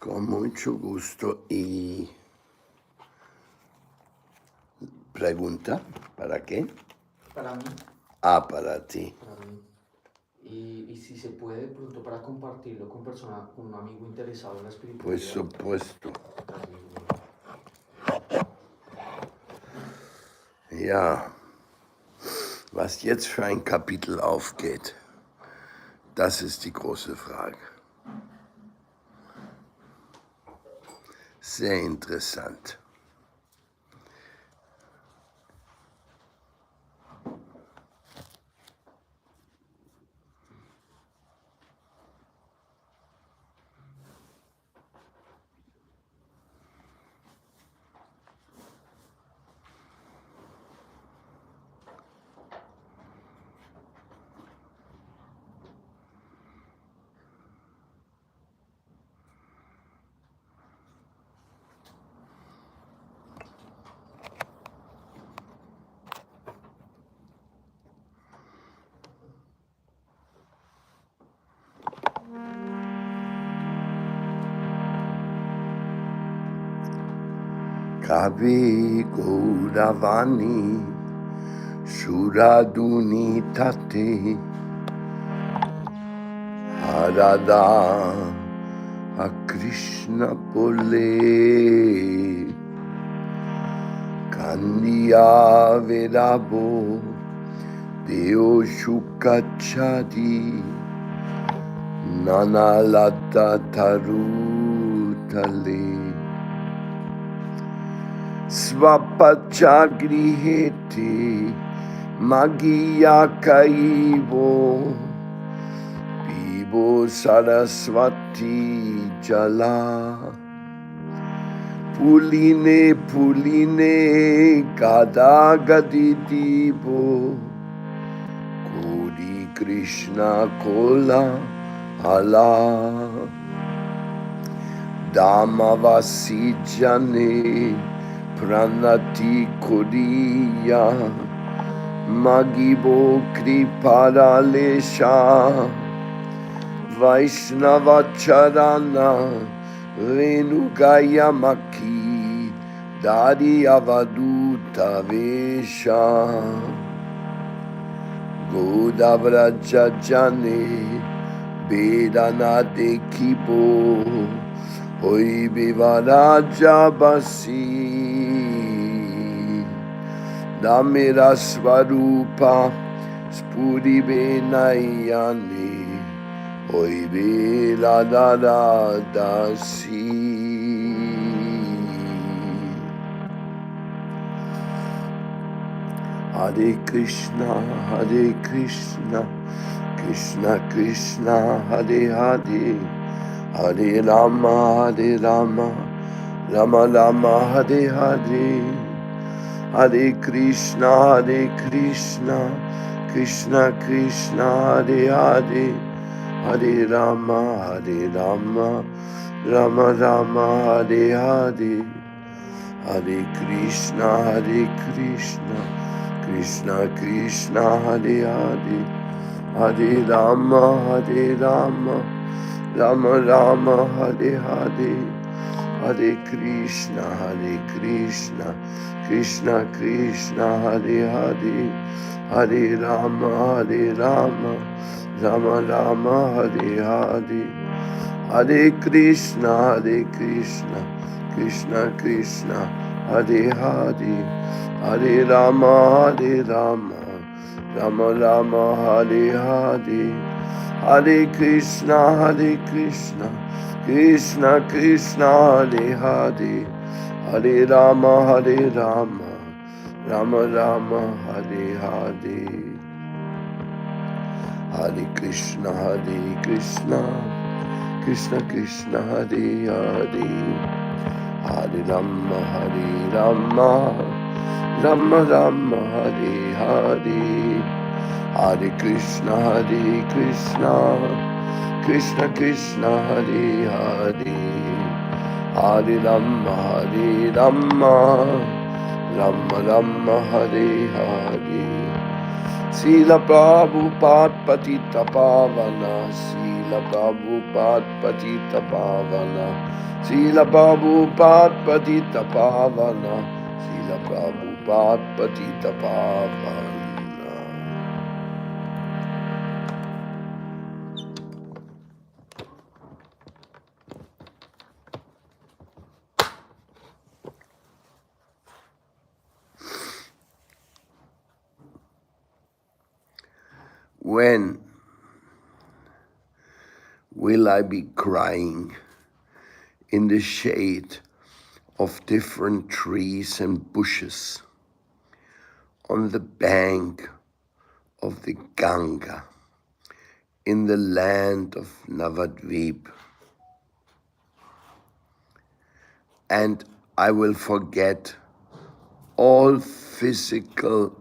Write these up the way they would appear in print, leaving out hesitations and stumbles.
Con mucho gusto. ¿Y pregunta? ¿Para qué? Para mí, Para ti. para mí. Y si se puede, de pronto para compartirlo con un amigo interesado en la Por espiritualidad. supuesto. Gracias, bro. Ja, was jetzt für ein Kapitel aufgeht, das ist die große Frage. Sehr interessant. Kavi Gauravani Shuraduni Tate Harada Krishna Pole Kandiya Vedabo Deo Shukachadi Nanalata Tarutale Svapachagrihete Magiya Kaivo Pibo Saraswati Jala Puline Puline Kadagaditibo Kodi Krishna Kola Hala Damavasi Jane Pranati Kodiya Magibo Kriparalesha Vaisnava Charana Venugaya Maki Dari Avaduta Vesha Godavraja Jane Vedana de Kibo Hoi Vivaraja Basi Damira Svarupa Spuri Benayani Hoi Viladara Dasi Hare Krishna, Krishna Krishna, Hare Hare, Hare Rama, Rama Rama, Hare Hare, Hare Krishna, Krishna Krishna, Hare Hare, Hare Rama, Rama Rama, Hare Hare, Hare Krishna, Krishna Krishna, Hare Hare, Hare Rama, Rama Rama, Hare Hare, Hare Krishna, Krishna Krishna, Hare Hare, Hare Rama, Rama Rama, Hare Hare, Hare Krishna, Krishna Krishna, Hare Hare, Hare Rama, Rama Rama, Hare Hare, Hare Krishna, Krishna Krishna, Hare Hare, Hare Rama, Rama Rama, Hare Hare, Hare Krishna, Krishna Krishna, Hare Hare, Hare Rama, Rama Rama, Hare Hare, Hare Krishna, Krishna Krishna, Hare Hare, Hare Rama, Rama Rama, Hare Hare, Srila Prabhupada Patita Pavana, Srila Prabhupada Patita Pavana, Srila Prabhupada Patita Pavana, Srila Prabhupada Patita Pavana. When will I be crying in the shade of different trees and bushes on the bank of the Ganga in the land of Navadvip? And I will forget all physical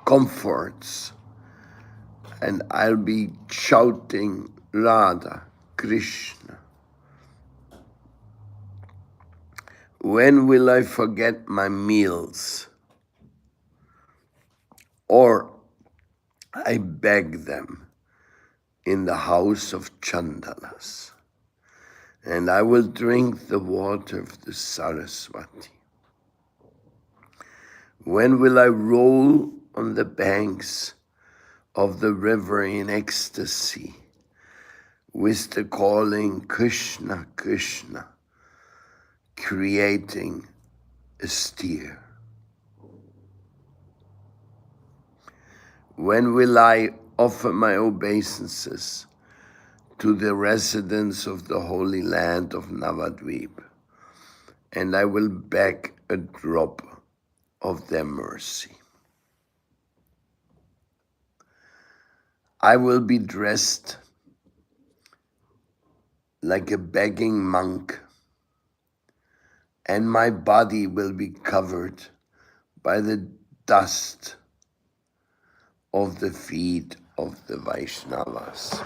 comforts, and I'll be shouting Radha, Krishna. When will I forget my meals? Or I beg them in the house of Chandalas, and I will drink the water of the Saraswati. When will I roll on the banks of the river in ecstasy with the calling Krishna, Krishna, creating a steer? When will I offer my obeisances to the residents of the holy land of Navadvip, and I will beg a drop of their mercy? I will be dressed like a begging monk, and my body will be covered by the dust of the feet of the Vaisnavas.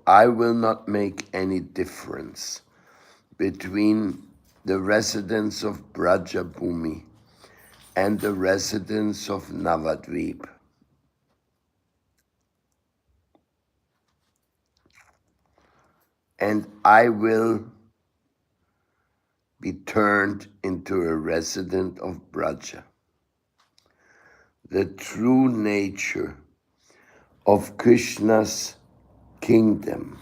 I will not make any difference between the residents of Brajabhumi and the residents of Navadvip. And I will be turned into a resident of Braja. The true nature of Krishna's kingdom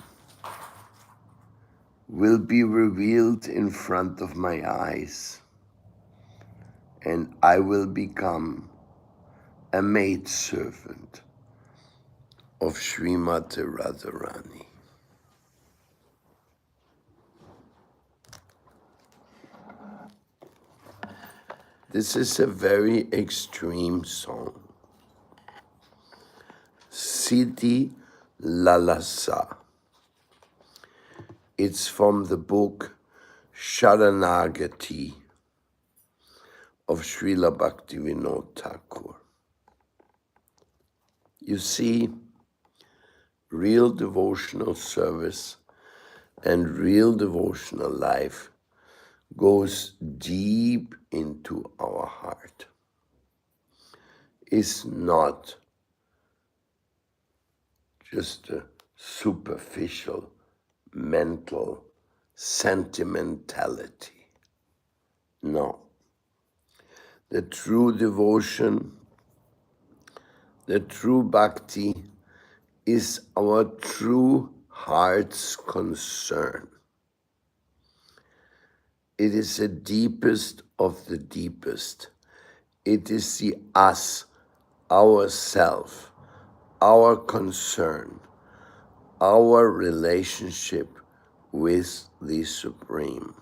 will be revealed in front of my eyes, and I will become a maidservant of Srimati Radharani. This is a very extreme song. Siddhi Lalasa. It's from the book Sharanagati of Srila Bhaktivinoda Thakur. You see, real devotional service and real devotional life goes deep into our heart. It's not just a superficial mental sentimentality. No. The true devotion, the true bhakti is our true heart's concern. It is the deepest of the deepest. It is the us, ourself, our concern, our relationship with the Supreme.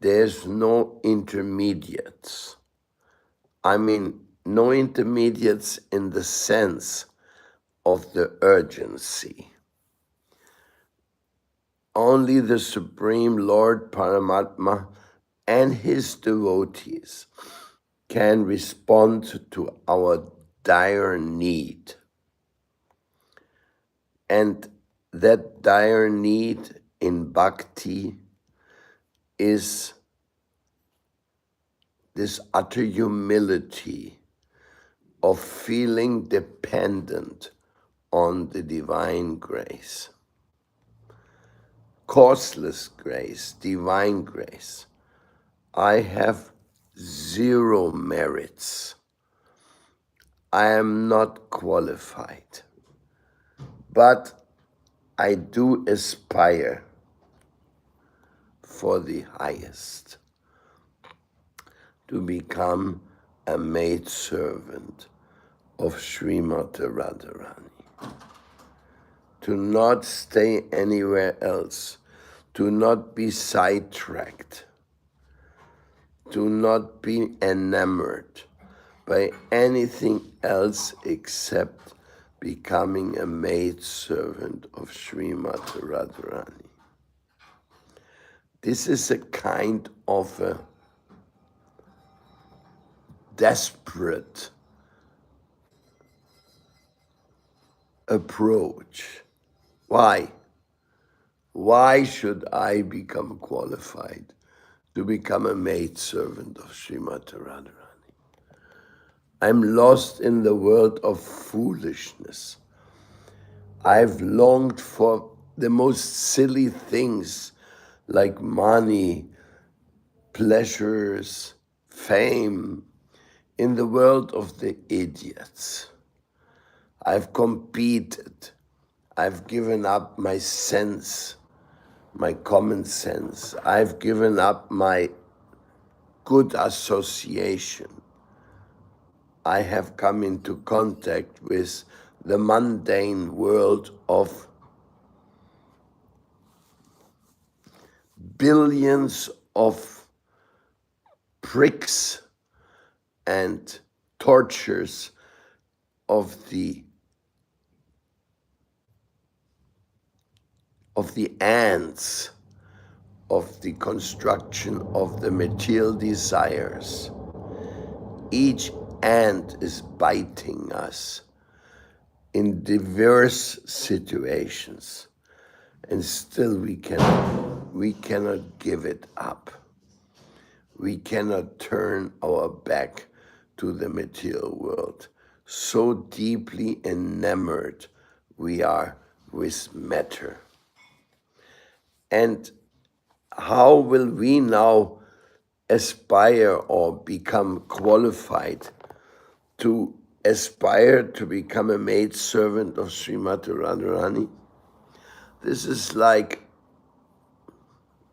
There's no intermediates. I mean, no intermediates in the sense of the urgency. Only the Supreme Lord Paramatma and his devotees can respond to our dire need. And that dire need in bhakti is this utter humility of feeling dependent on the divine grace. Causeless grace, divine grace. I have zero merits. I am not qualified, but I do aspire for the highest, to become a maidservant of Srimati Radharani, to not stay anywhere else, to not be sidetracked, to not be enamored by anything else except becoming a maidservant of Srimati Radharani. This is a kind of a desperate approach. Why? Why should I become qualified to become a maidservant of Srimati Radharani? I'm lost in the world of foolishness. I've longed for the most silly things like money, pleasures, fame, in the world of the idiots. I've competed. I've given up my sense, my common sense. I've given up my good association. I have come into contact with the mundane world of billions of pricks and tortures of the ants of the construction of the material desires. Each ant is biting us in diverse situations, and still we cannot give it up. We cannot turn our back to the material world. So deeply enamored we are with matter. And how will we now aspire or become qualified to aspire to become a maidservant of Srimati Radharani? This is like,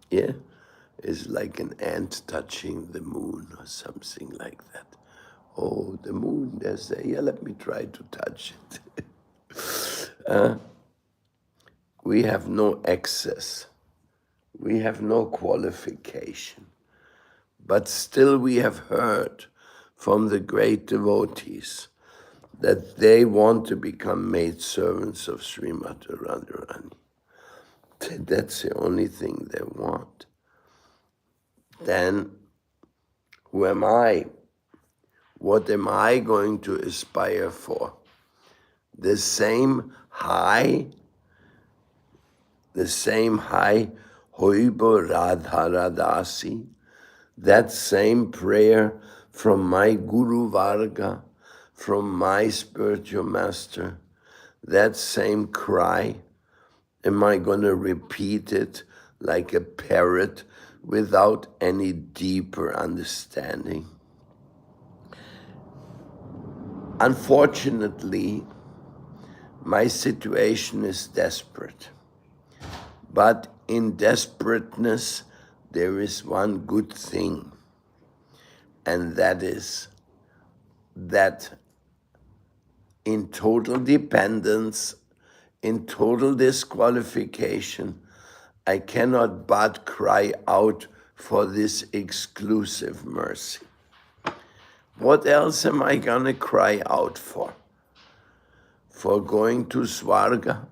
it's like an ant touching the moon or something like that. Oh, the moon, there's there. Yeah, let me try to touch it. We have no access. We have no qualification. But still we have heard from the great devotees that they want to become maidservants of Srimati Radharani. That's the only thing they want. Then who am I? What am I going to aspire for? The same high Hoibo Radharadasi, that same prayer from my Guru Varga, from my spiritual master, that same cry, am I going to repeat it like a parrot without any deeper understanding? Unfortunately, my situation is desperate. But in desperateness, there is one good thing, and that is that in total dependence, in total disqualification, I cannot but cry out for this exclusive mercy. What else am I going to cry out for? For going to Svarga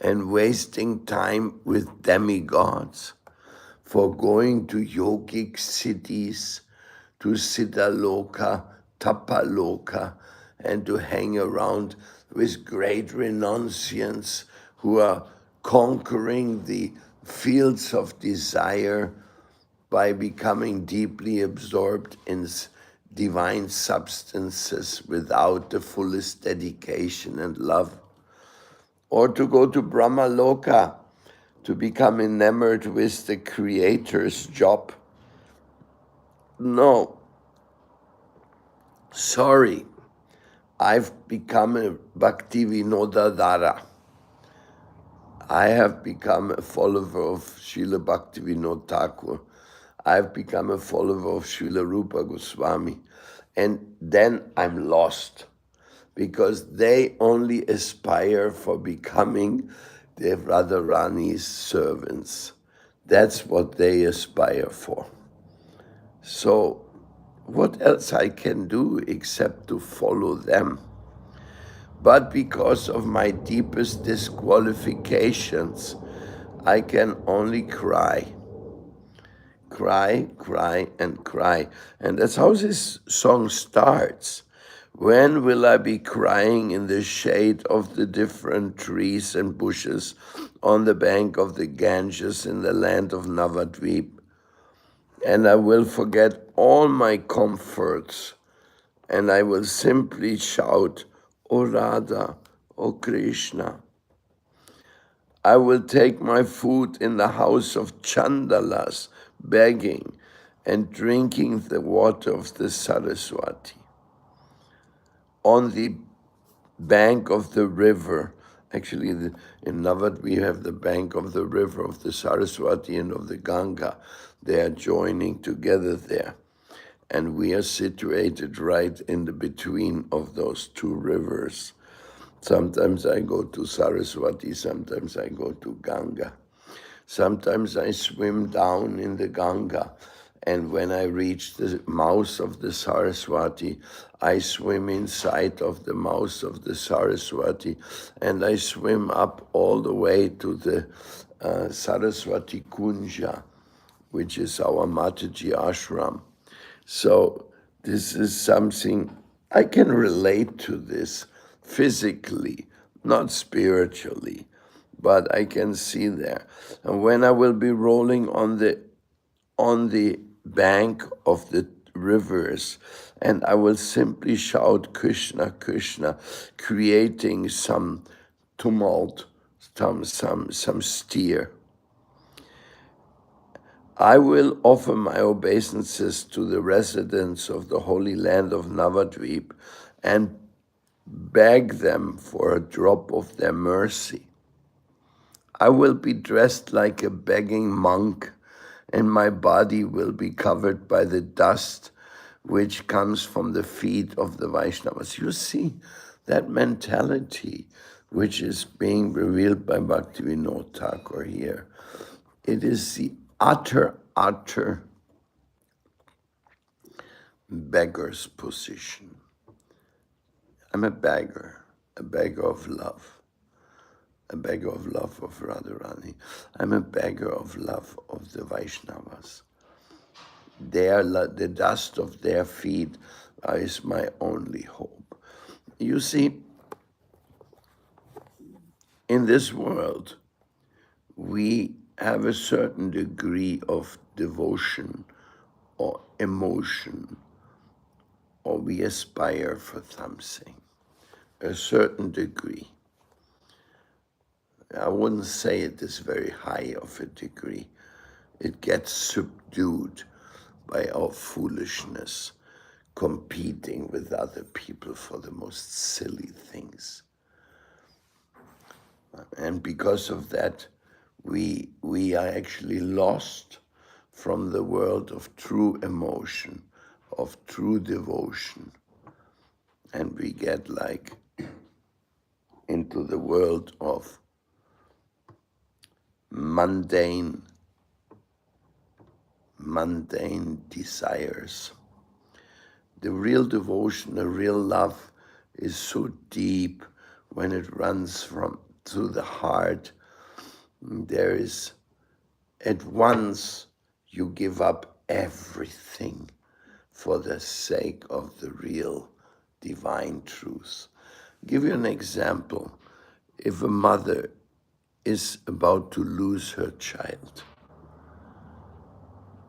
and wasting time with demigods? For going to yogic cities, to Siddhaloka, Tapaloka, and to hang around with great renunciants who are conquering the fields of desire by becoming deeply absorbed in divine substances without the fullest dedication and love, or to go to Brahma Loka, to become enamored with the Creator's job. No, sorry, I've become a Bhaktivinodadara. I have become a follower of Srila Bhaktivinoda Thakur. I've become a follower of Srila Rupa Goswami. And then I'm lost, because they only aspire for becoming the Radharani's servants. That's what they aspire for. So what else I can do except to follow them? But because of my deepest disqualifications, I can only cry. Cry, cry, and cry. And that's how this song starts. When will I be crying in the shade of the different trees and bushes on the bank of the Ganges in the land of Navadvip? And I will forget all my comforts, and I will simply shout, O Radha, O Krishna. I will take my food in the house of Chandalas, begging and drinking the water of the Saraswati. On the bank of the river, actually in Navad we have the bank of the river of the Saraswati and of the Ganga. They are joining together there. And we are situated right in the between of those two rivers. Sometimes I go to Saraswati, sometimes I go to Ganga. Sometimes I swim down in the Ganga, and when I reach the mouth of the Saraswati, I swim inside of the mouth of the Saraswati, and I swim up all the way to the Saraswati Kunja, which is our Mataji ashram. So this is something I can relate to this physically, not spiritually, but I can see there. And when I will be rolling on the bank of the rivers, and I will simply shout Krishna, Krishna, creating some tumult, some stir. I will offer my obeisances to the residents of the holy land of Navadvip and beg them for a drop of their mercy. I will be dressed like a begging monk, and my body will be covered by the dust which comes from the feet of the Vaishnavas. You see that mentality which is being revealed by Bhaktivinoda Thakur here. It is the utter beggar's position. I'm a beggar of love. A beggar of love of Radharani. I'm a beggar of love of the Vaishnavas. The dust of their feet is my only hope. You see, in this world, we have a certain degree of devotion or emotion, or we aspire for something, a certain degree. I wouldn't say it is very high of a degree. It gets subdued by our foolishness, competing with other people for the most silly things. And because of that, we are actually lost from the world of true emotion, of true devotion. And we get like into the world of mundane desires. The real devotion, the real love is so deep when it runs through the heart. There is, at once, you give up everything for the sake of the real divine truth. I'll give you an example. If a mother is about to lose her child,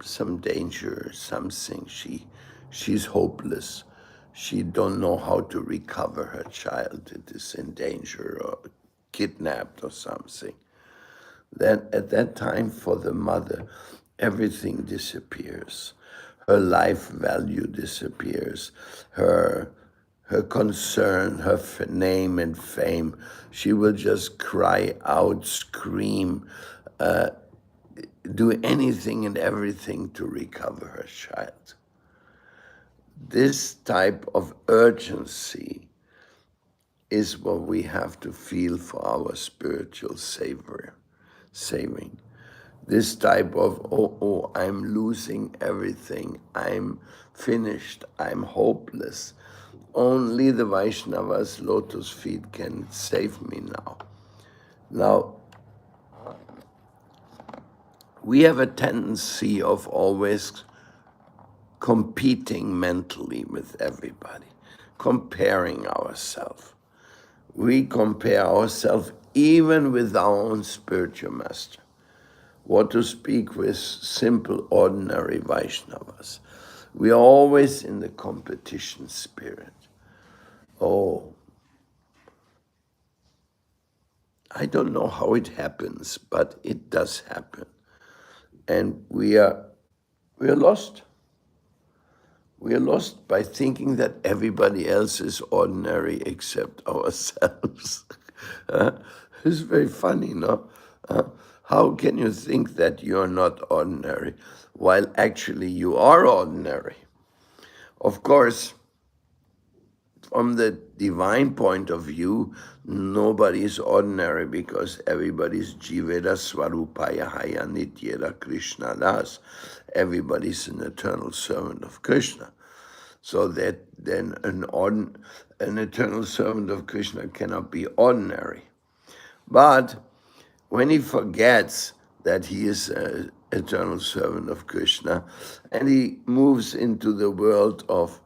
some danger, something. She's hopeless. She don't know how to recover her child. It is in danger or kidnapped or something. Then at that time for the mother, everything disappears. Her life value disappears. Her concern, her name and fame. She will just cry out, scream, do anything and everything to recover her child. This type of urgency is what we have to feel for our spiritual saving. This type of, I'm losing everything, I'm finished, I'm hopeless. Only the Vaishnava's lotus feet can save me now. Now, we have a tendency of always competing mentally with everybody, comparing ourselves. We compare ourselves even with our own spiritual master. What to speak with simple, ordinary Vaishnavas. We are always in the competition spirit. Oh, I don't know how it happens, but it does happen. And we are lost. We are lost by thinking that everybody else is ordinary except ourselves. It's very funny, no? How can you think that you're not ordinary while actually you are ordinary? Of course, from the divine point of view, nobody is ordinary because everybody is Jiveda Swarupaya Haya Nityera Krishna Das. Everybody is an eternal servant of Krishna. So that then an eternal servant of Krishna cannot be ordinary. But when he forgets that he is an eternal servant of Krishna and he moves into the world of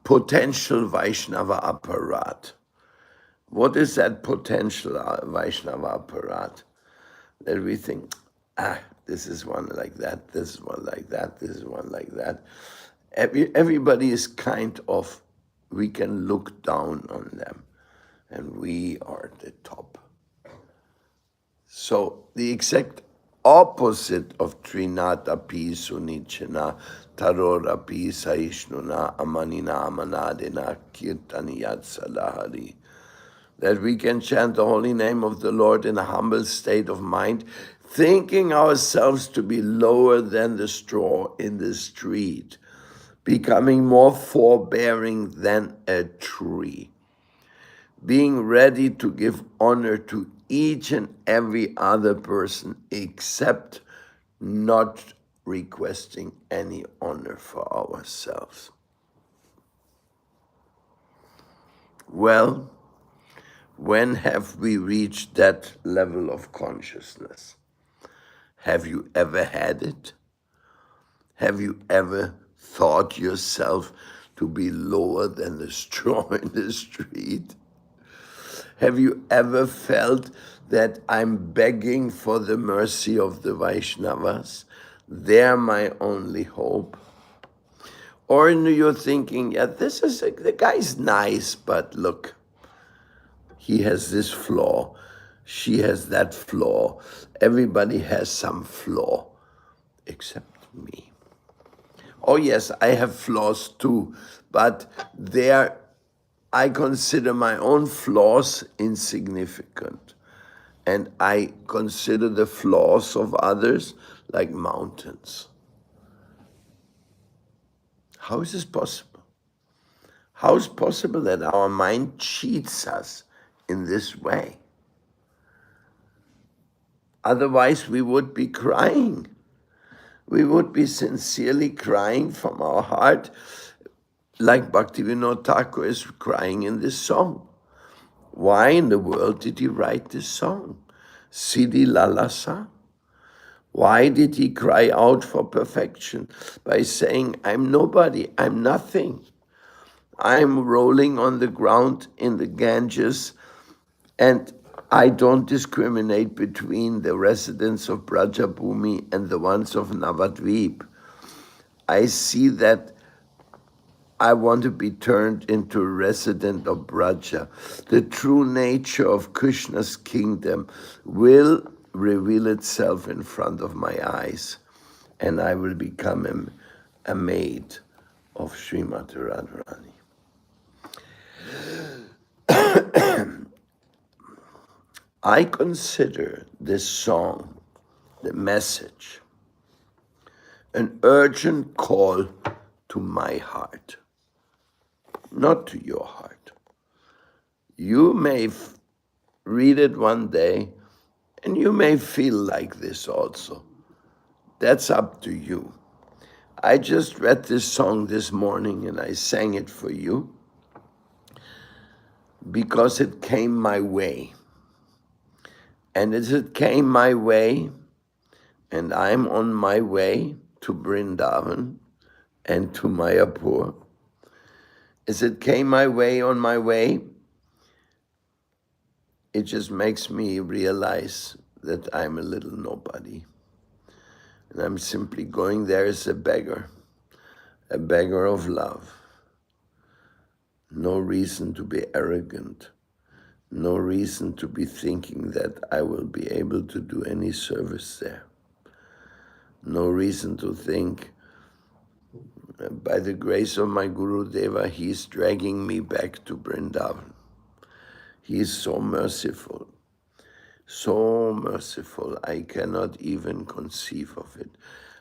potential Vaishnava apparat. What is that potential Vaishnava apparat? That we think, this is one like that, this is one like that, this is one like that. Everybody is kind of, we can look down on them, and we are at the top. So the exact opposite of Trinata pi sunichana tarora pi saishnuna amanina amanadina kirtaniyat salahari. That we can chant the holy name of the Lord in a humble state of mind, thinking ourselves to be lower than the straw in the street, becoming more forbearing than a tree, being ready to give honor to each and every other person except not requesting any honor for ourselves. Well, when have we reached that level of consciousness? Have you ever had it? Have you ever thought yourself to be lower than the straw in the street? Have you ever felt that I'm begging for the mercy of the Vaishnavas? They're my only hope. Or you're thinking, yeah, the guy's nice, but look, he has this flaw, she has that flaw, everybody has some flaw, except me. Oh yes, I have flaws too, but I consider my own flaws insignificant. And I consider the flaws of others like mountains. How is this possible? How is it possible that our mind cheats us in this way? Otherwise, we would be crying. We would be sincerely crying from our heart, like Bhaktivinoda Thakur is crying in this song. Why in the world did he write this song? Siddhi Lalasa? Why did he cry out for perfection by saying, I'm nobody, I'm nothing. I'm rolling on the ground in the Ganges, and I don't discriminate between the residents of Brajabhumi and the ones of Navadvip. I see that I want to be turned into a resident of Braja. The true nature of Krishna's kingdom will reveal itself in front of my eyes, and I will become a maid of Srimati Radharani. I consider this song, the message, an urgent call to my heart, not to your heart. You may read it one day and you may feel like this also. That's up to you. I just read this song this morning and I sang it for you because it came my way. And as it came my way, and I'm on my way to Vrindavan and to Mayapur, as it came my way on my way, it just makes me realize that I'm a little nobody. And I'm simply going there as a beggar of love. No reason to be arrogant. No reason to be thinking that I will be able to do any service there. No reason to think, by the grace of my Guru Deva, he's dragging me back to Vrindavan. He is so merciful, I cannot even conceive of it.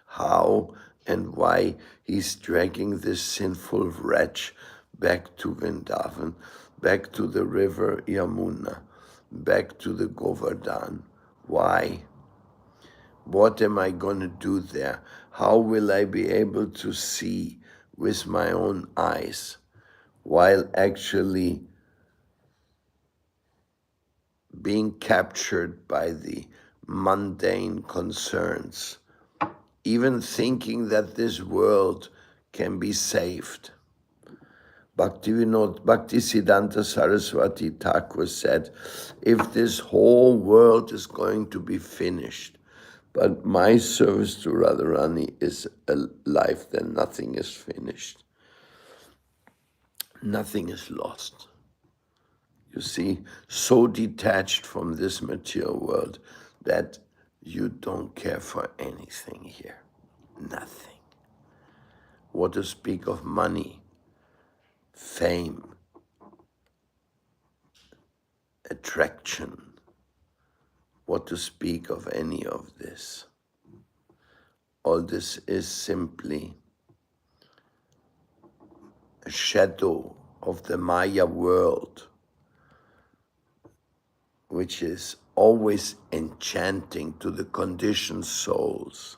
How and why he's dragging this sinful wretch back to Vrindavan, back to the river Yamuna, back to the Govardhan. Why? What am I going to do there? How will I be able to see with my own eyes while actually being captured by the mundane concerns, even thinking that this world can be saved? Bhaktisiddhanta Saraswati Thakur said, if this whole world is going to be finished, but my service to Radharani is a life, then nothing is finished. Nothing is lost. You see, so detached from this material world that you don't care for anything here. Nothing. What to speak of money, fame, attraction? What to speak of any of this? All this is simply a shadow of the Maya world, which is always enchanting to the conditioned souls.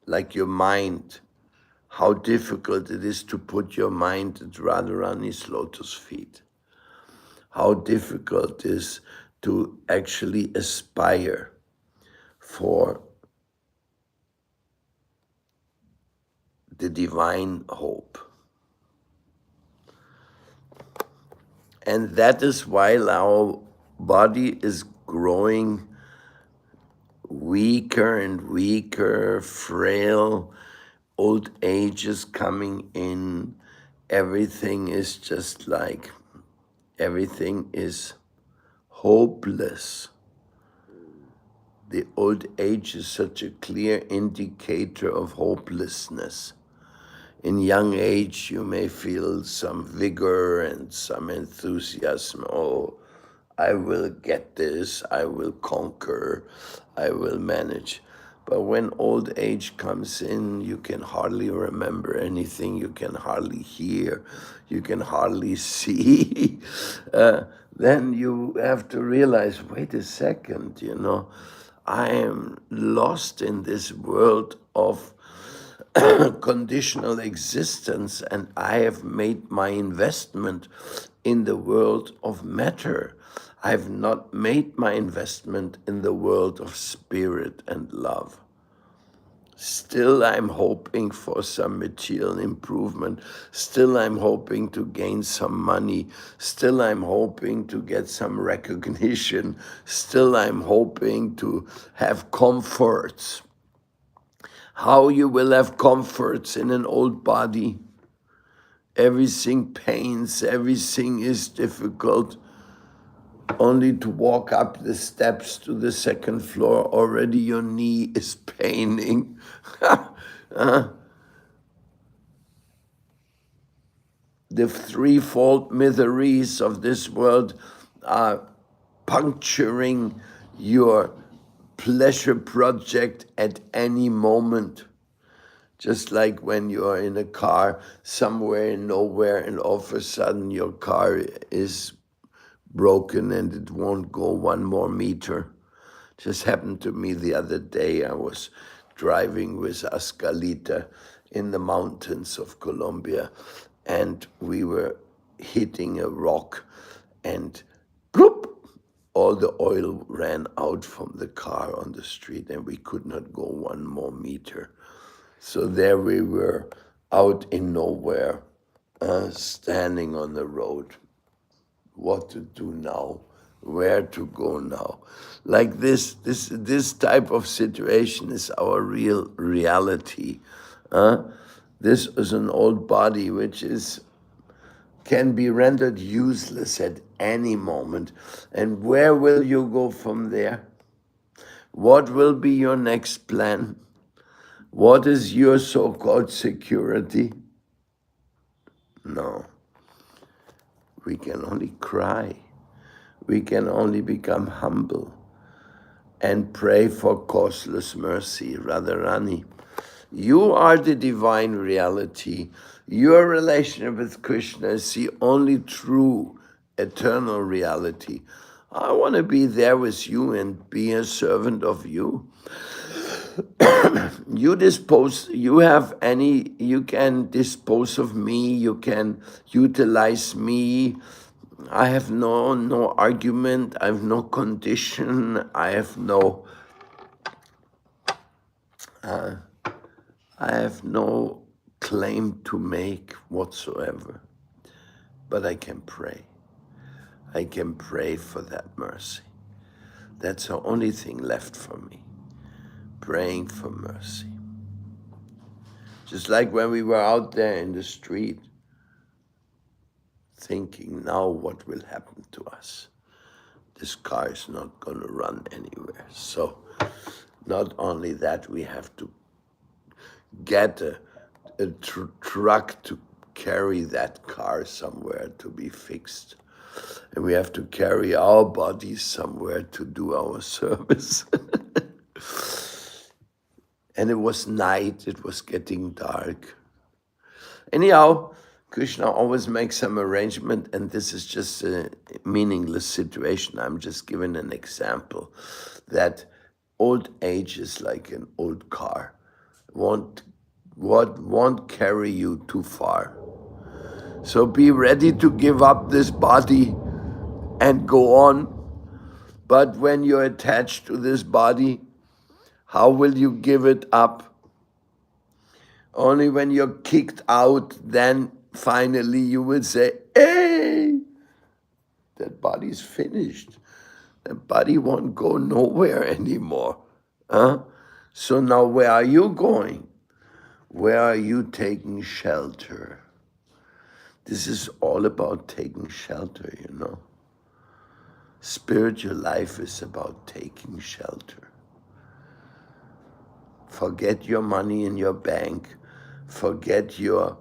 Like your mind, how difficult it is to put your mind at Radharani's lotus feet. How difficult it is to actually aspire for the divine hope. And that is while our body is growing weaker and weaker, frail, old age is coming in, everything is just like, everything is hopeless. The old age is such a clear indicator of hopelessness. In young age, you may feel some vigor and some enthusiasm. Oh, I will get this, I will conquer, I will manage. But when old age comes in, you can hardly remember anything, you can hardly hear, you can hardly see. Then you have to realize, wait a second, I am lost in this world of conditional existence, and I have made my investment in the world of matter. I have not made my investment in the world of spirit and love. Still, I'm hoping for some material improvement. Still, I'm hoping to gain some money. Still, I'm hoping to get some recognition. Still, I'm hoping to have comforts. How you will have comforts in an old body? Everything pains, everything is difficult. Only to walk up the steps to the second floor, already your knee is paining. The threefold miseries of this world are puncturing your pleasure project at any moment. Just like when you're in a car somewhere in nowhere and all of a sudden your car is broken and it won't go one more meter. Just happened to me the other day. I was driving with Ascalita in the mountains of Colombia, and we were hitting a rock, and bloop, all the oil ran out from the car on the street, and we could not go one more meter. So there we were out in nowhere, standing on the road. What to do now? Where to go now? Like this type of situation is our real reality. This is an old body which can be rendered useless at any moment. And where will you go from there? What will be your next plan? What is your so-called security? No. We can only cry. We can only become humble and pray for causeless mercy. Radharani, you are the divine reality. Your relationship with Krishna is the only true eternal reality. I want to be there with you and be a servant of you. You can dispose of me, you can utilize me. I have no argument, I have no condition, I have no claim to make whatsoever. But I can pray. I can pray for that mercy. That's the only thing left for me. Praying for mercy. Just like when we were out there in the street, thinking, now what will happen to us? This car is not going to run anywhere. So not only that, we have to get a truck to carry that car somewhere to be fixed. And we have to carry our bodies somewhere to do our service. And it was night, it was getting dark. Anyhow, Krishna always makes some arrangement, and this is just a meaningless situation. I'm just giving an example that old age is like an old car. Won't carry you too far. So be ready to give up this body and go on. But when you're attached to this body, how will you give it up? Only when you're kicked out, then finally you will say, hey, that body's finished. That body won't go nowhere anymore. So now where are you going? Where are you taking shelter? This is all about taking shelter, you know. Spiritual life is about taking shelter. Forget your money in your bank. Forget your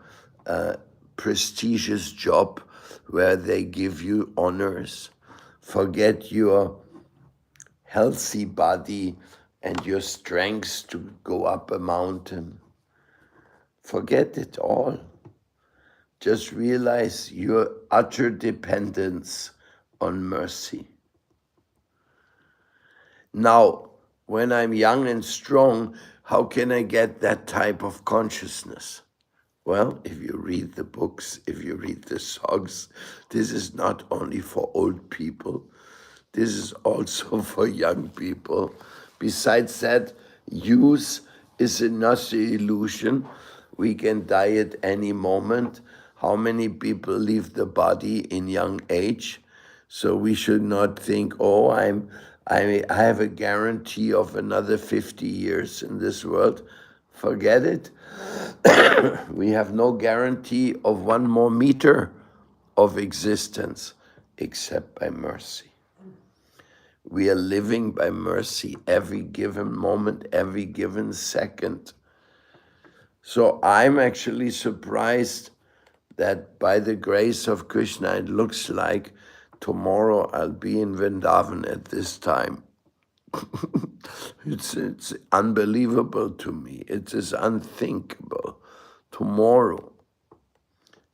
prestigious job where they give you honors. Forget your healthy body and your strength to go up a mountain. Forget it all. Just realize your utter dependence on mercy. Now, when I'm young and strong, how can I get that type of consciousness? Well, if you read the books, if you read the songs, this is not only for old people, this is also for young people. Besides that, use Is it not the illusion? We can die at any moment. How many people leave the body in young age? So we should not think, oh, I have a guarantee of another 50 years in this world. Forget it. We have no guarantee of one more meter of existence except by mercy. We are living by mercy every given moment, every given second. So I'm actually surprised that by the grace of Krishna, it looks like tomorrow I'll be in Vrindavan at this time. It's unbelievable to me. It is unthinkable. Tomorrow,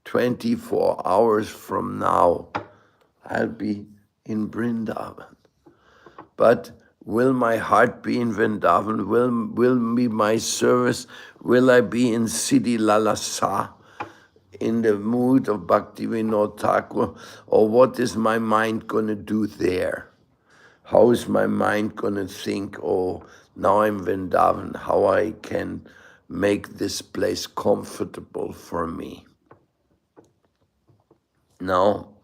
24 hours from now, I'll be in Vrindavan. But will my heart be in Vrindavan? Will be my service? Will I be in Siddhi Lalasa, in the mood of Bhaktivinoda Thakur? Or what is my mind going to do there? How is my mind going to think, oh, now I'm Vrindavan, how I can make this place comfortable for me? No.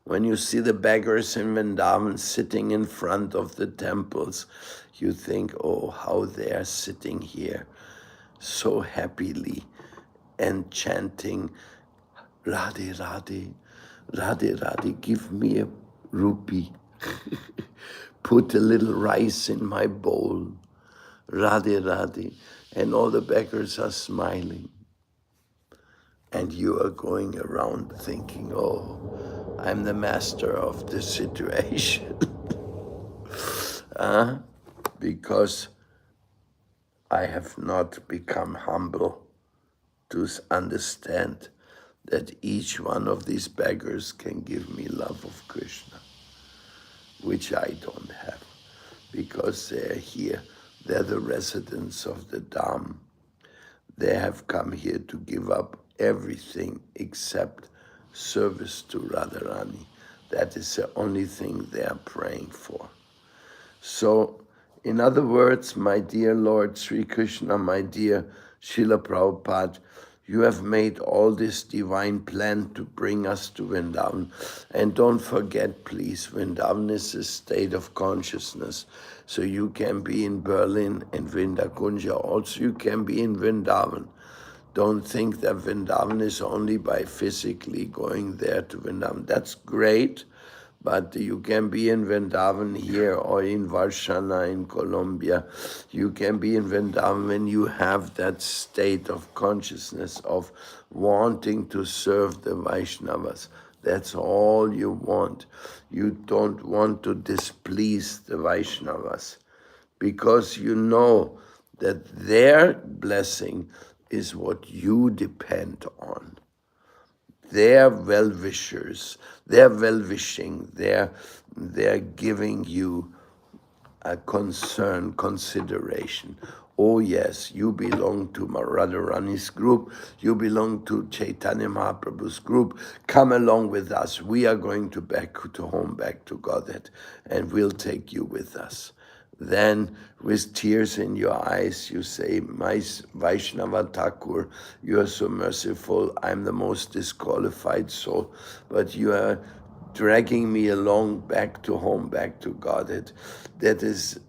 When you see the beggars in Vrindavan sitting in front of the temples, you think, oh, how they are sitting here so happily and chanting, Radhe, Radhe, Radhe, Radhe, give me a rupee. Put a little rice in my bowl. Radhe, Radhe. And all the beggars are smiling. And you are going around thinking, oh, I'm the master of the situation. Because I have not become humble to understand that each one of these beggars can give me love of Krishna, which I don't have, because they're here. They're the residents of the Dham. They have come here to give up everything except service to Radharani. That is the only thing they are praying for. So, in other words, my dear Lord Sri Krishna, my dear Srila Prabhupada, you have made all this divine plan to bring us to Vrindavan. And don't forget, please, Vrindavan is a state of consciousness. So you can be in Berlin and Vrindakunja. Also, you can be in Vrindavan. Don't think that Vrindavan is only by physically going there to Vrindavan. That's great. But you can be in Vrindavan here or in Varshana in Colombia. You can be in Vrindavan when you have that state of consciousness of wanting to serve the Vaishnavas. That's all you want. You don't want to displease the Vaishnavas because you know that their blessing is what you depend on. They're well-wishers, they're well-wishing, they're giving you a concern, consideration. Oh yes, you belong to Radharani's group, you belong to Chaitanya Mahaprabhu's group, come along with us. We are going to back to home, back to Godhead, and we'll take you with us. Then, with tears in your eyes, you say, my Vaishnava Thakur, you are so merciful, I'm the most disqualified soul, but you are dragging me along back to home, back to Godhead. That is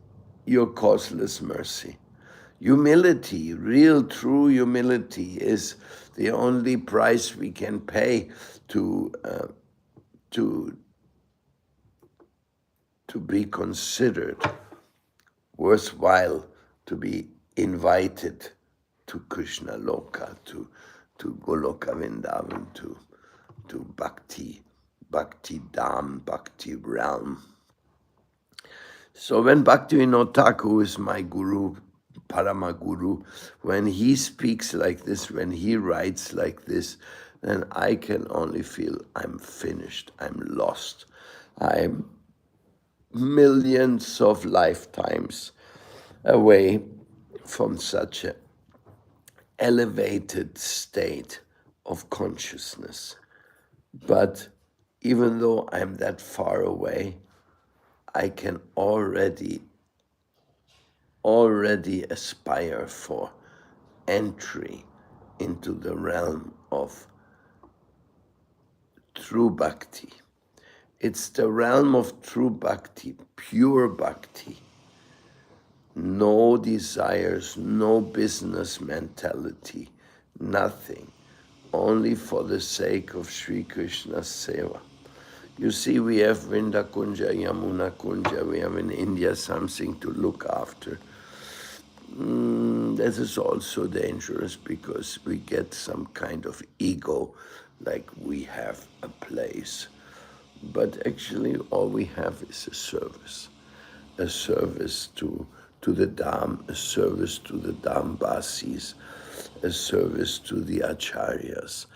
your causeless mercy. Humility, real true humility, is the only price we can pay to be considered worthwhile, to be invited to Krishna Loka, to Goloka Vrindavan, to Bhakti Dham, Bhakti realm. So when Bhaktivinoda Thakur, who is my guru, Parama Guru, when he speaks like this, when he writes like this, then I can only feel I'm finished, I'm lost. I'm millions of lifetimes away from such an elevated state of consciousness. But even though I'm that far away, I can already already aspire for entry into the realm of true bhakti. It's the realm of true bhakti, pure bhakti. No desires, no business mentality, nothing. Only for the sake of Sri Krishna's seva. You see, we have Vrinda Kunja, Yamuna Kunja, we have in India something to look after. This is also dangerous because we get some kind of ego, like we have a place. But actually, all we have is a service to the Dham, a service to the Dhambasis, a service to the Acharyas.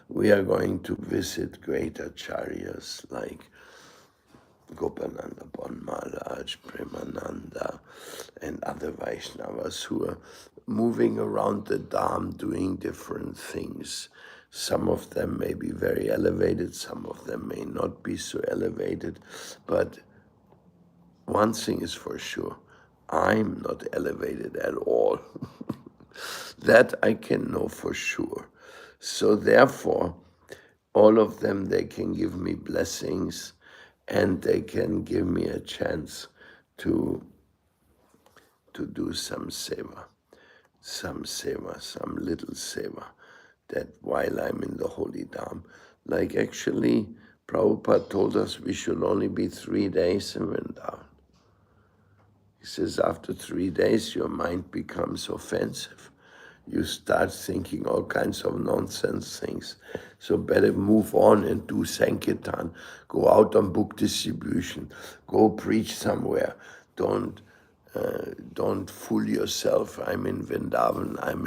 We are going to visit great Acharyas like Gopananda Bon Maharaj, Premananda, and other Vaisnavas who are moving around the Dham doing different things. Some of them may be very elevated, some of them may not be so elevated, but one thing is for sure, I'm not elevated at all. That I can know for sure. So therefore, all of them, they can give me blessings and they can give me a chance to do some seva, some little seva, that while I'm in the Holy Dham. Like actually, Prabhupada told us we should only be 3 days in Vrindavan. He says after 3 days, your mind becomes offensive. You start thinking all kinds of nonsense things. So better move on and do Sankirtan. Go out on book distribution. Go preach somewhere. Don't fool yourself. I'm in Vrindavan. I'm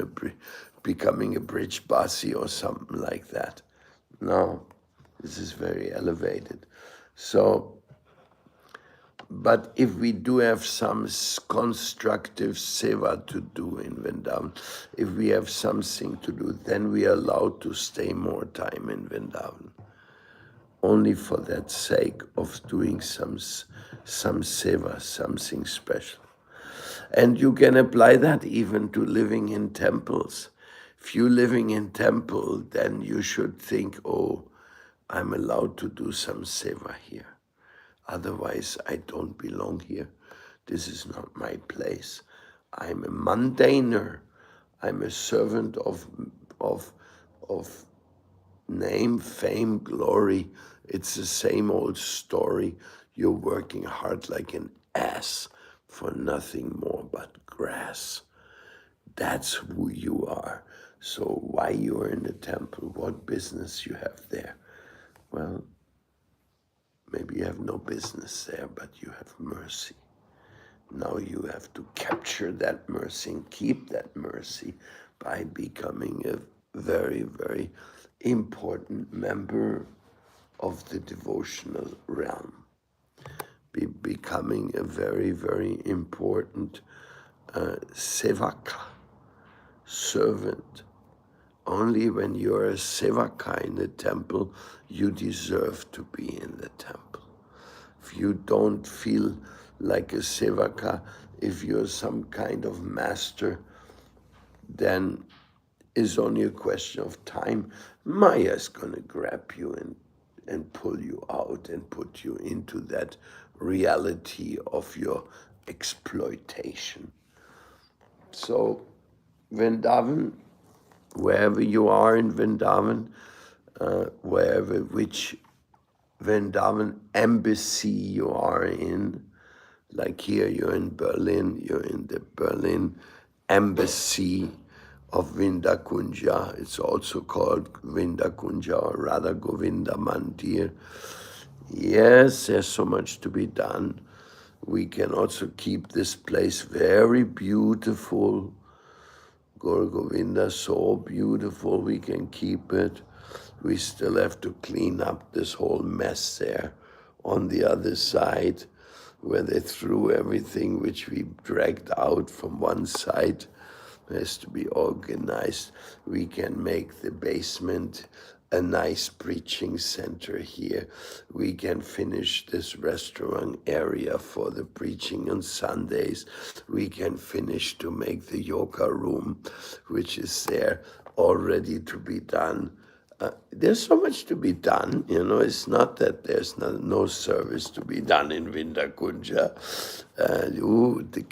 becoming a bridge basi or something like that. No, this is very elevated. So, but if we do have some constructive seva to do in Vrindavan, if we have something to do, then we are allowed to stay more time in Vrindavan. Only for that sake of doing some seva, something special. And you can apply that even to living in temples. If you're living in temple, then you should think, oh, I'm allowed to do some seva here. Otherwise, I don't belong here. This is not my place. I'm a mundaner. I'm a servant of name, fame, glory. It's the same old story. You're working hard like an ass for nothing more but grass. That's who you are. So why you are in the temple, what business you have there? Well, maybe you have no business there, but you have mercy. Now you have to capture that mercy and keep that mercy by becoming a very, very important member of the devotional realm. Becoming a very, very important sevaka, servant. Only when you're a sevaka in the temple, you deserve to be in the temple. If you don't feel like a sevaka, if you're some kind of master, then it's only a question of time. Maya is going to grab you and pull you out and put you into that reality of your exploitation. So Vrindavan, wherever you are in Vrindavan, which Vrindavan embassy you are in, like here you're in Berlin, you're in the Berlin embassy of Vindakunja. It's also called Vindakunja or Radha Govinda Mandir. Yes, there's so much to be done. We can also keep this place very beautiful. Gaur Govinda, so beautiful, we can keep it. We still have to clean up this whole mess there on the other side, where they threw everything which we dragged out from one side. It has to be organized. We can make the basement a nice preaching center here. We can finish this restaurant area for the preaching on Sundays. We can finish to make the yoga room, which is there, all ready to be done. There's so much to be done, It's not that there's no service to be done in Vindakunja. It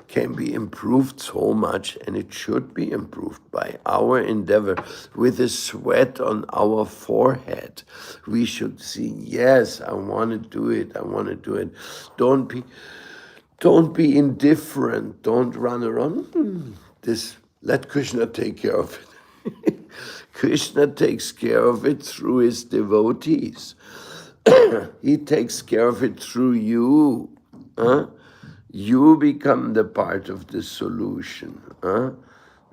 can be improved so much, and it should be improved by our endeavor. With the sweat on our forehead, we should see, yes, I want to do it. I want to do it. Don't be indifferent. Don't run around. Let Krishna take care of it. Krishna takes care of it through his devotees. He takes care of it through you. You become the part of the solution.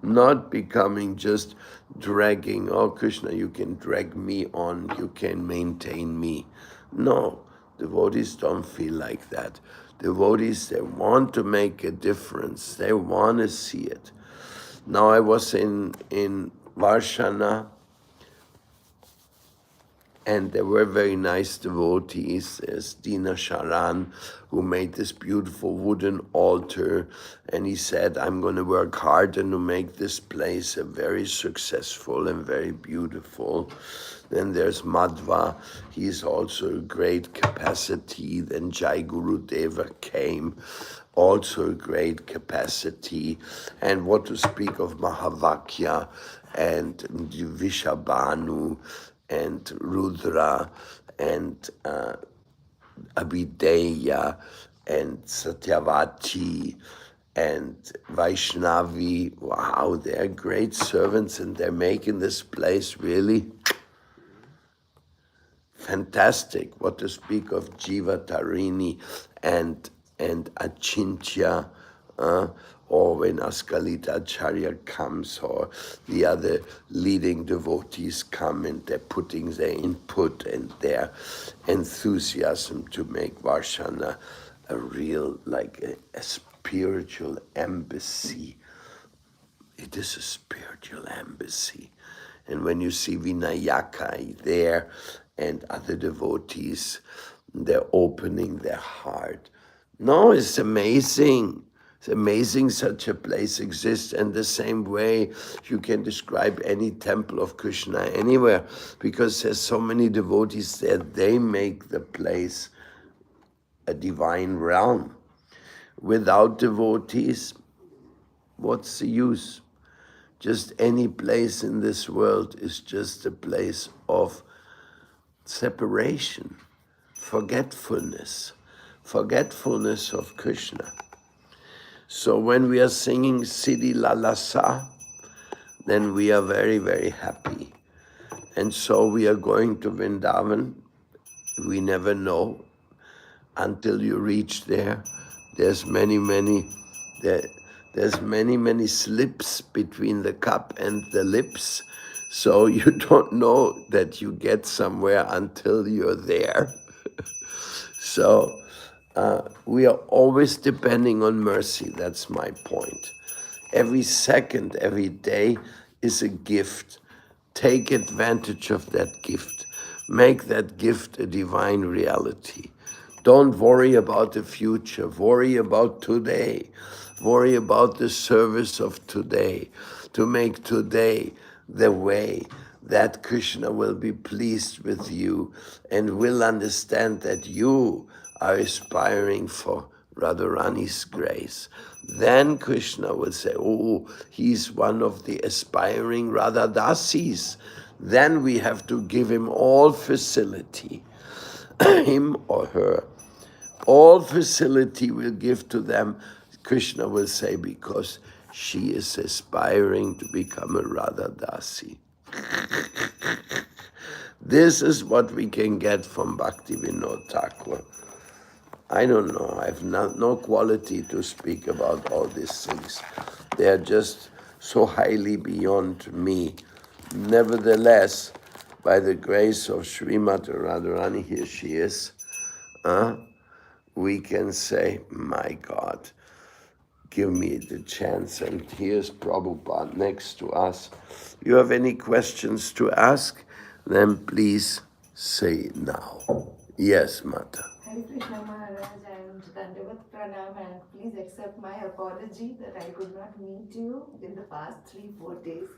Not becoming just dragging, oh Krishna, you can drag me on, you can maintain me. No, devotees don't feel like that. Devotees, they want to make a difference. They want to see it. Now I was in Varshana, and there were very nice devotees. There's Dina Sharan, who made this beautiful wooden altar, and he said, I'm going to work hard and to make this place a very successful and very beautiful. Then there's Madhva, he's also a great capacity. Then Jai Guru Deva came, also a great capacity. And what to speak of Mahavakya and Vishabhanu and Rudra and Abhideya and Satyavati and Vaishnavi. Wow, they're great servants, and they're making this place really fantastic. What to speak of Jiva Tarini and Achintya, or when Askalita Acharya comes, or the other leading devotees come, and they're putting their input and their enthusiasm to make Varshana a real, like a spiritual embassy. It is a spiritual embassy. And when you see Vinayaka there and other devotees, they're opening their heart. No, it's amazing. It's amazing such a place exists. And the same way you can describe any temple of Krishna anywhere, because there's so many devotees there. They make the place a divine realm. Without devotees, what's the use? Just any place in this world is just a place of separation, forgetfulness of Krishna. So when we are singing Siddhi Lalasa, then we are very, very happy. And so we are going to Vrindavan. We never know until you reach there. There's many slips between the cup and the lips. So you don't know that you get somewhere until you're there. So we are always depending on mercy. That's my point. Every second, every day is a gift. Take advantage of that gift. Make that gift a divine reality. Don't worry about the future. Worry about today. Worry about the service of today. To make today the way that Krishna will be pleased with you and will understand that you are aspiring for Radharani's grace. Then Krishna will say, oh, he's one of the aspiring Radhadasis. Then we have to give him all facility, him or her. All facility we'll give to them, Krishna will say, because she is aspiring to become a Radhadasi. This is what we can get from Bhaktivinoda Thakur. I don't know. I have no quality to speak about all these things. They are just so highly beyond me. Nevertheless, by the grace of Srimati Radharani, here she is, we can say, my God, give me the chance. And here's Prabhupada next to us. You have any questions to ask? then please say now. Yes, Mata. Hare Krishna Maharaj and Dandavat Pranam, and please accept my apology that I could not meet you in the past 3-4 days.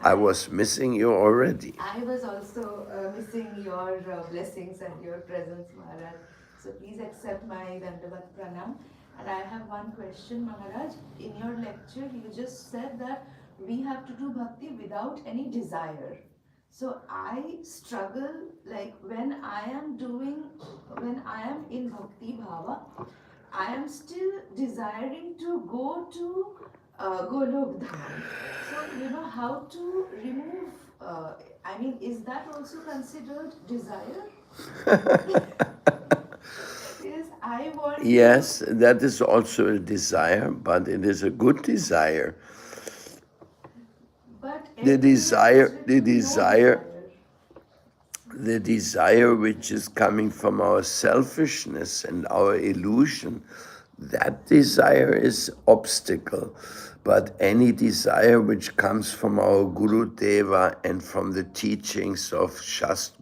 I was missing you already. I was also missing your blessings and your presence, Maharaj. So please accept my Dandavat Pranam. And I have one question, Maharaj. In your lecture, you just said that we have to do bhakti without any desire. So I struggle, like when I am in bhakti bhava, I am still desiring to go to Golok Dham. So you know how to remove. I mean, is that also considered desire? Yes, I want to. Yes, that is also a desire, but it is a good desire. But The everywhere it is desire, the written no desire, desire. the desire which is coming from our selfishness and our illusion, that desire is obstacle. But any desire which comes from our Guru Deva and from the teachings of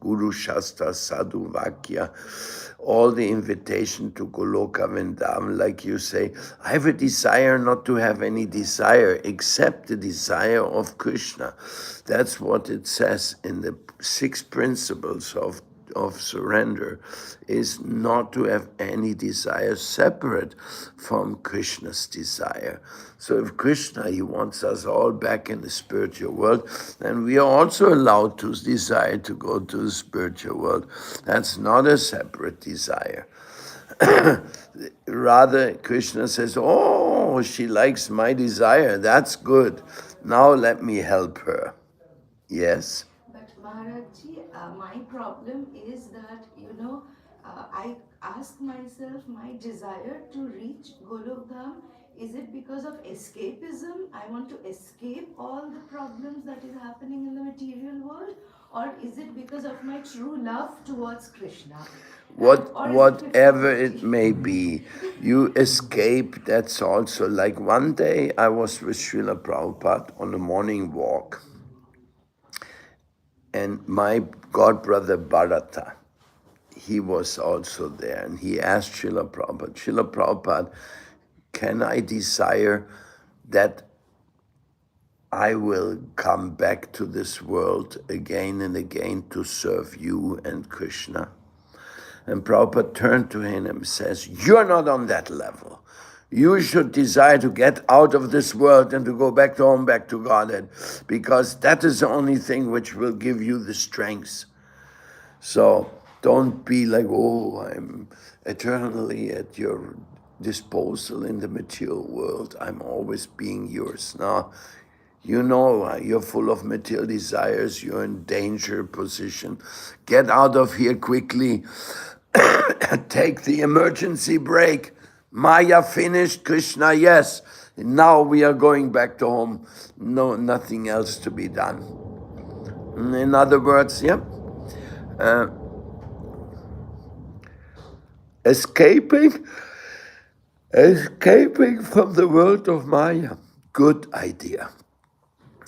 Guru Shastra Sadhu Vakya, all the invitation to Goloka Vrindavan, like you say, I have a desire not to have any desire except the desire of Krishna. That's what it says in the 6 principles of surrender, is not to have any desire separate from Krishna's desire. So if Krishna, he wants us all back in the spiritual world, then we are also allowed to desire to go to the spiritual world. That's not a separate desire. Rather, Krishna says, oh, she likes my desire, that's good. Now let me help her. Yes? But Maharajji, my problem is that, I ask myself my desire to reach Golok Dham, is it because of escapism? I want to escape all the problems that is happening in the material world? Or is it because of my true love towards Krishna? Or is it Whatever it 50-50? may be, you escape. That's also like one day I was with Srila Prabhupada on a morning walk, and my godbrother Bharata, he was also there, and he asked Srila Prabhupada, can I desire that I will come back to this world again and again to serve you and Krishna? And Prabhupada turned to him and says, you're not on that level. You should desire to get out of this world and to go back to home, back to Godhead, because that is the only thing which will give you the strength. So don't be like, oh, I'm eternally at your disposal in the material world. I'm always being yours. Now, you know, you're full of material desires. You're in danger position. Get out of here quickly. Take the emergency brake. Maya finished, Krishna, yes. Now we are going back to home. No, nothing else to be done. In other words, yeah, escaping from the world of Maya. Good idea.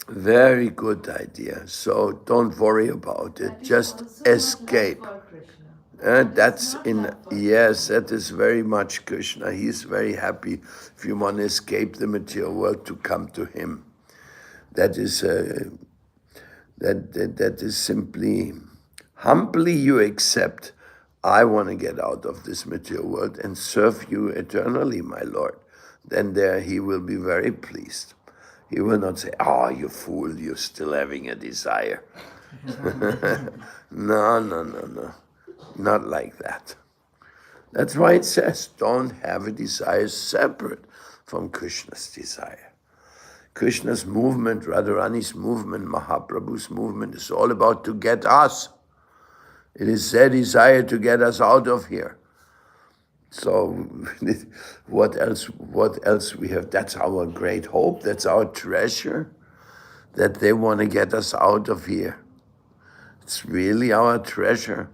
Very good idea. So don't worry about it. That is Just also escape. not love for Krishna. That is That's not in, love for yes, that is very much Krishna. He's very happy if you want to escape the material world to come to him. That is that is simply humbly you accept. I want to get out of this material world and serve you eternally, my Lord. Then there he will be very pleased. He will not say, "Oh, you fool! You're still having a desire." No, no, no, no. Not like that. That's why it says, don't have a desire separate from Krishna's desire. Krishna's movement, Radharani's movement, Mahaprabhu's movement is all about to get us. It is their desire to get us out of here. So what else we have? That's our great hope. That's our treasure, that they want to get us out of here. It's really our treasure.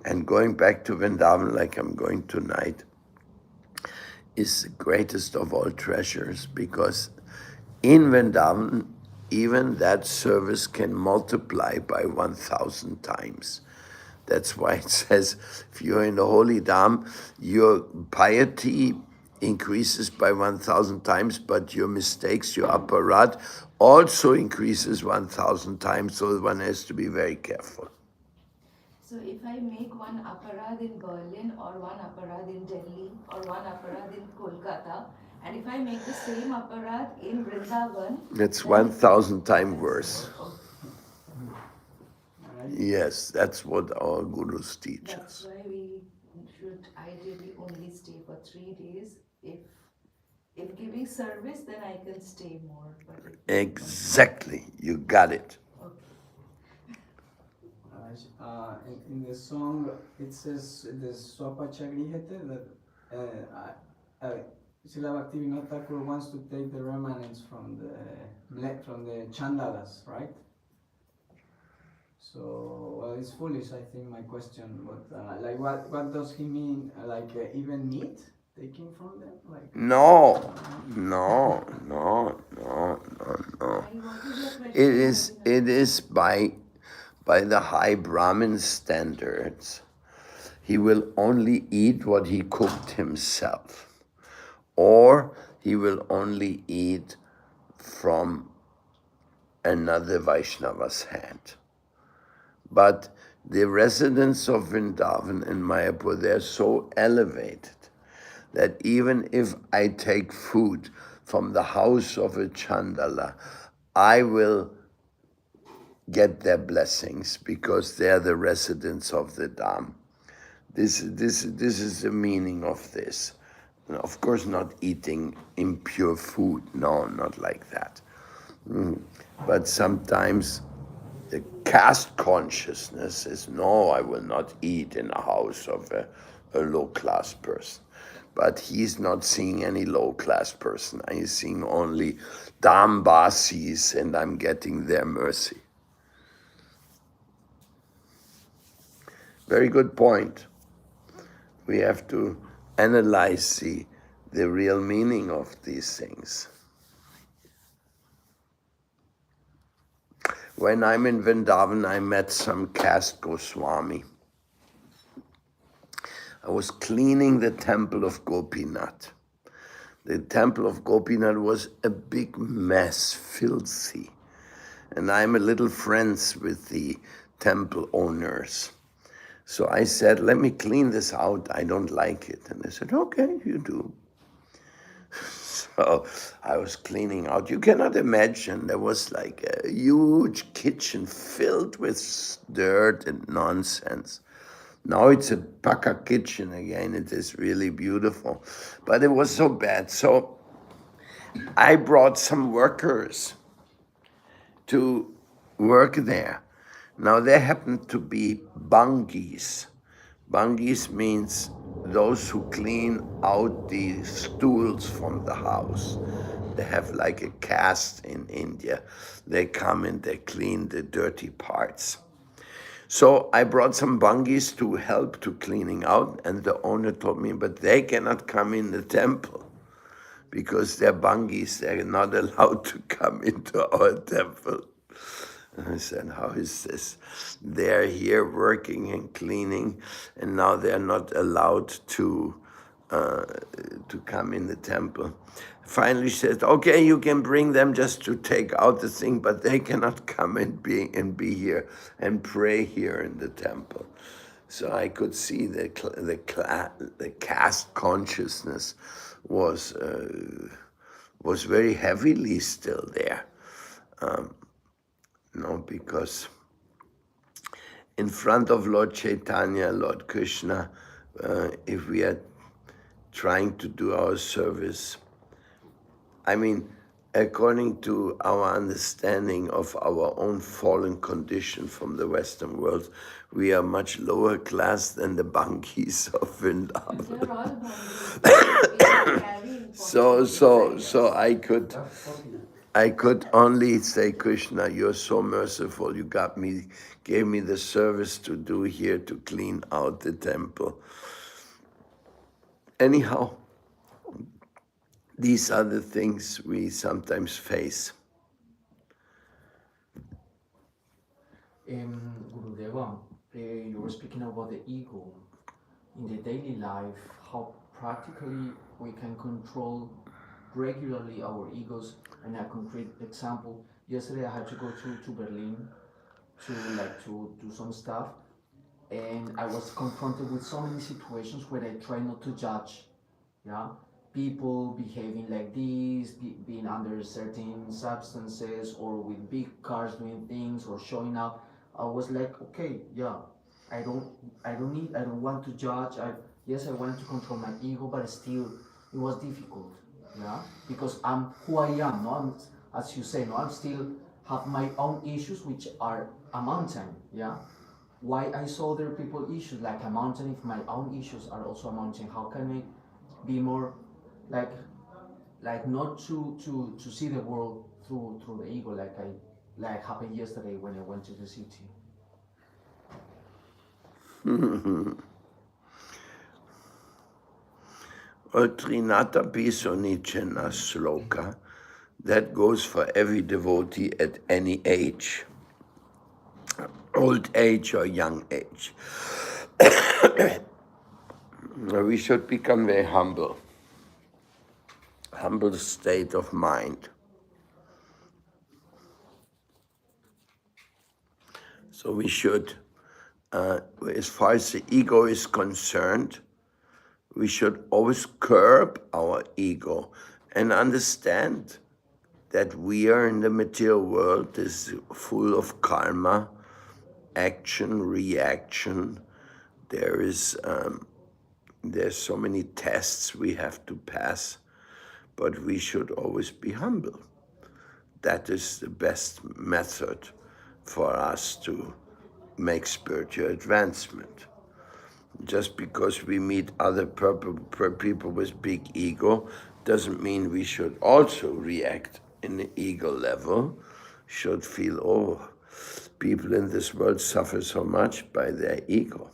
And going back to Vrindavan like I'm going tonight is the greatest of all treasures, because in Vrindavan even that service can multiply by 1,000 times. That's why it says, if you're in the Holy Dham, your piety increases by 1,000 times, but your mistakes, your aparat, also increases 1,000 times, so one has to be very careful. So if I make one aparad in Berlin or one aparad in Delhi or one aparad in Kolkata, and if I make the same aparad in Vrindavan, It's then 1,000 times worse. Okay. Yes, that's what our gurus teach That's us. why we should ideally only stay for 3 days. If giving service, then I can stay more. But if Exactly, you got it. In the song, it says the Sopa Chagrihete that Srila Bhaktivinoda Thakur wants to take the remnants from the Chandalas, right? So, well, it's foolish, I think, my question, but like, what does he mean? Like, even meat taking from them? Like, No. It is by the high Brahmin standards. He will only eat what he cooked himself, or he will only eat from another Vaishnava's hand. But the residents of Vrindavan and Mayapur, they're so elevated that even if I take food from the house of a Chandala, I will get their blessings because they're the residents of the Dham. This is the meaning of this. Of course, not eating impure food. No, not like that. But sometimes the caste consciousness is, no, I will not eat in the house of a low-class person. But he's not seeing any low-class person. He's seeing only Dambasis, and I'm getting their mercy. Very good point. We have to analyze the real meaning of these things. When I'm in Vrindavan, I met some caste Goswami. I was cleaning the temple of Gopinath. The temple of Gopinath was a big mess, filthy. And I'm a little friends with the temple owners. So I said, let me clean this out. I don't like it. And they said, okay, you do. So I was cleaning out. You cannot imagine. There was like a huge kitchen filled with dirt and nonsense. Now it's a Paka kitchen again. It is really beautiful. But it was so bad. So I brought some workers to work there. Now there happened to be bungis. Bungis means those who clean out the stools from the house. They have like a caste in India. They come and they clean the dirty parts. So I brought some bungis to help to cleaning out, and the owner told me, but they cannot come in the temple because they're bungis. They're not allowed to come into our temple. And I said, how is this? They're here working and cleaning, and now they're not allowed to come in the temple. Finally, she said, okay, you can bring them just to take out the thing, but they cannot come and be here and pray here in the temple. So I could see the caste consciousness was very heavily still there. Because in front of Lord Chaitanya, Lord Krishna, if we are trying to do our service, I mean, according to our understanding of our own fallen condition from the Western world, we are much lower class than the bungis of Vrindavan. They're all bungis. So I could only say, Krishna, you're so merciful. You gave me the service to do here to clean out the temple. Anyhow, these are the things we sometimes face. Gurudeva, you were speaking about the ego. In the daily life, how practically we can control regularly our egos. And a concrete example, yesterday I had to go to Berlin to do some stuff, and I was confronted with so many situations where I try not to judge, yeah, people behaving like this, being under certain substances, or with big cars doing things or showing up. I was like, okay, yeah, I don't, I don't want to judge. Yes, I wanted to control my ego, but still, it was difficult, yeah, because I'm who I am. No, as you say, no, I'm still have my own issues, which are a mountain, yeah. Why I saw other people issues like a mountain if my own issues are also a mountain? How can I be more like not to see the world through the ego like happened yesterday when I went to the city. Trinata Pisonichena sloka, that goes for every devotee at any age, old age or young age. We should become very humble state of mind. So we should, as far as the ego is concerned, we should always curb our ego and understand that we are in the material world is full of karma, action, reaction. There's so many tests we have to pass, but we should always be humble. That is the best method for us to make spiritual advancement. Just because we meet other people with big ego doesn't mean we should also react in the ego level. Should feel, oh, people in this world suffer so much by their ego.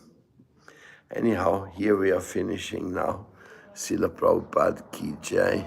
Anyhow, here we are finishing now. Srila Prabhupada Ki Jai.